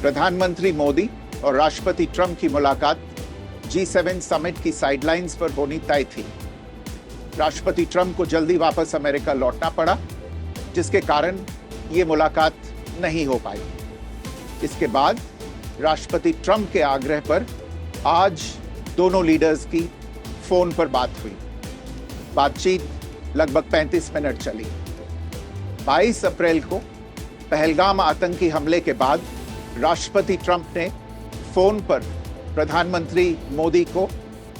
प्रधानमंत्री मोदी और राष्ट्रपति ट्रंप की मुलाकात G7 समिट की साइडलाइंस पर होनी तय थी। राष्ट्रपति ट्रंप को जल्दी वापस अमेरिका लौटना पड़ा, जिसके कारण ये मुलाकात नहीं हो पाई। इसके बाद राष्ट्रपति ट्रंप के आग्रह पर आज दोनों लीडर्स की फोन पर बात हुई। बातचीत लगभग 35 मिनट चली। 22 अप्रैल को पहलगाम आतंकी हमले के बाद राष्ट्रपति ट्रंप ने फोन पर प्रधानमंत्री मोदी को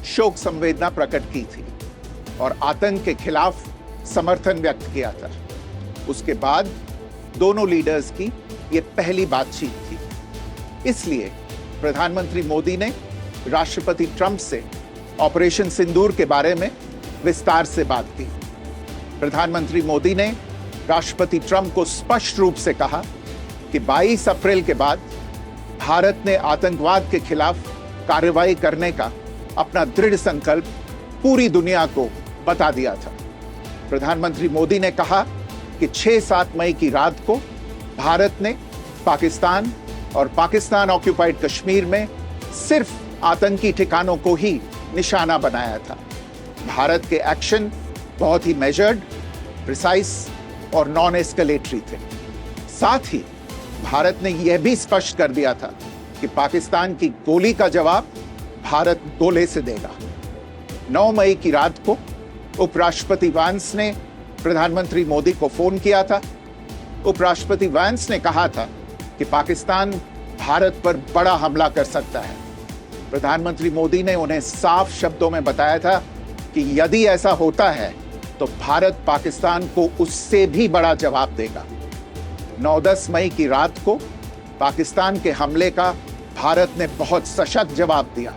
शोक संवेदना प्रकट की थी और आतंक के खिलाफ समर्थन व्यक्त किया था। उसके बाद दोनों लीडर्स की ये पहली बातचीत थी। इसलिए प्रधानमंत्री मोदी ने राष्ट्रपति ट्रंप से ऑपरेशन सिंदूर के बारे में विस्तार से बात की। प्रधानमंत्री मोदी ने राष्ट्रपति ट्रंप को स्पष्ट रूप से कहा कि 22 अप्रैल के बाद भारत ने आतंकवाद के खिलाफ कार्रवाई करने का अपना दृढ़ संकल्प पूरी दुनिया को बता दिया था। प्रधानमंत्री मोदी ने कहा कि 6-7 मई की रात को भारत ने पाकिस्तान और पाकिस्तान ऑक्यूपाइड कश्मीर में सिर्फ आतंकी ठिकानों को ही निशाना बनाया था। भारत के एक्शन बहुत ही मेजर्ड, प्रिसाइज और नॉन एस्केलेटरी थे। साथ ही भारत ने यह भी स्पष्ट कर दिया था कि पाकिस्तान की गोली का जवाब भारत गोले से देगा। 9 मई की रात को उपराष्ट्रपति वांस ने प्रधानमंत्री मोदी को फोन किया था। उपराष्ट्रपति वांस ने कहा था कि पाकिस्तान भारत पर बड़ा हमला कर सकता है। प्रधानमंत्री मोदी ने उन्हें साफ शब्दों में बताया था कि यदि ऐसा होता है तो भारत पाकिस्तान को उससे भी बड़ा जवाब देगा। 9-10 मई की रात को पाकिस्तान के हमले का भारत ने बहुत सशक्त जवाब दिया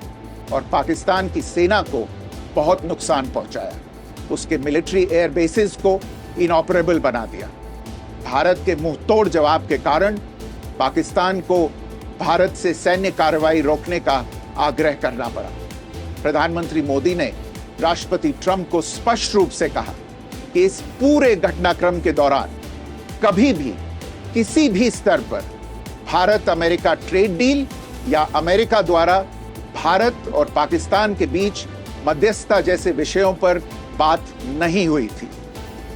और पाकिस्तान की सेना को बहुत नुकसान पहुंचाया। उसके मिलिट्री एयर बेसिस को इनऑपरेबल बना दिया। भारत के मुंहतोड़ जवाब के कारण पाकिस्तान को भारत से सैन्य कार्रवाई रोकने का आग्रह करना पड़ा। प्रधानमंत्री मोदी ने राष्ट्रपति ट्रंप को स्पष्ट रूप से कहा कि इस पूरे घटनाक्रम के दौरान कभी भी किसी भी स्तर पर भारत अमेरिका ट्रेड डील या अमेरिका द्वारा भारत और पाकिस्तान के बीच मध्यस्थता जैसे विषयों पर बात नहीं हुई थी।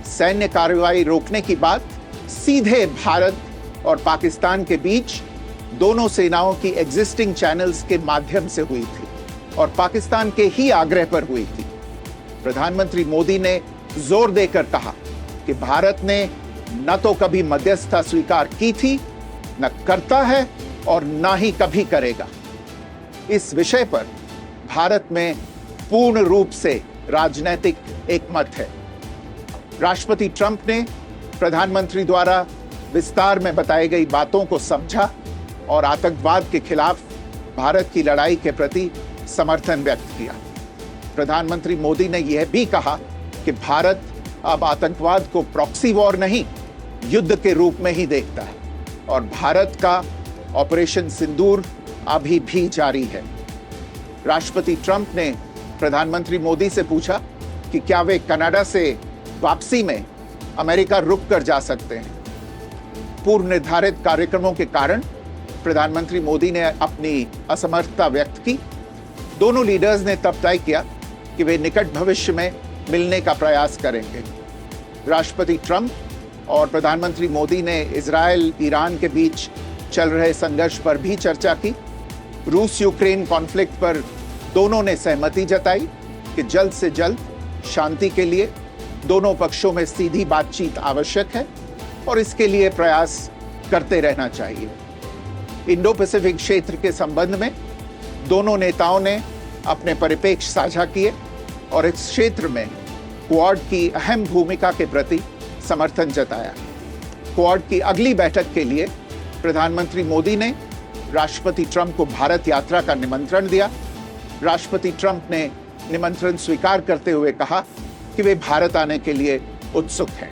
सैन्य कार्रवाई रोकने की बात सीधे भारत और पाकिस्तान के बीच दोनों सेनाओं की एग्जिस्टिंग चैनल्स के माध्यम से हुई थी और पाकिस्तान के ही आग्रह पर हुई थी। प्रधानमंत्री मोदी ने जोर देकर कहा कि भारत ने न तो कभी मध्यस्थता स्वीकार की थी, न करता है और न ही कभी करेगा। इस विषय पर भारत में पूर्ण रूप से राजनीतिक एकमत है। राष्ट्रपति ट्रंप ने प्रधानमंत्री द्वारा विस्तार में बताई गई बातों को समझा और आतंकवाद के खिलाफ भारत की लड़ाई के प्रति समर्थन व्यक्त किया। प्रधानमंत्री मोदी ने यह भी कहा कि भारत अब आतंकवाद को प्रॉक्सी वॉर नहीं, युद्ध के रूप में ही देखता है और भारत का ऑपरेशन सिंदूर अभी भी जारी है। राष्ट्रपति ट्रंप ने प्रधानमंत्री मोदी से पूछा कि क्या वे कनाडा से वापसी में अमेरिका रुक कर जा सकते हैं। पूर्व निर्धारित कार्यक्रमों के कारण प्रधानमंत्री मोदी ने अपनी असमर्थता व्यक्त की। दोनों लीडर्स ने तब तय किया कि वे निकट भविष्य में मिलने का प्रयास करेंगे। राष्ट्रपति ट्रंप और प्रधानमंत्री मोदी ने इजरायल ईरान के बीच चल रहे संघर्ष पर भी चर्चा की। रूस यूक्रेन कॉन्फ्लिक्ट पर दोनों ने सहमति जताई कि जल्द से जल्द शांति के लिए दोनों पक्षों में सीधी बातचीत आवश्यक है और इसके लिए प्रयास करते रहना चाहिए। इंडो पैसिफिक क्षेत्र के संबंध में दोनों नेताओं ने अपने परिप्रेक्ष्य साझा किए और इस क्षेत्र में क्वाड की अहम भूमिका के प्रति समर्थन जताया। क्वाड की अगली बैठक के लिए प्रधानमंत्री मोदी ने राष्ट्रपति ट्रंप को भारत यात्रा का निमंत्रण दिया। राष्ट्रपति ट्रंप ने निमंत्रण स्वीकार करते हुए कहा कि वे भारत आने के लिए उत्सुक हैं।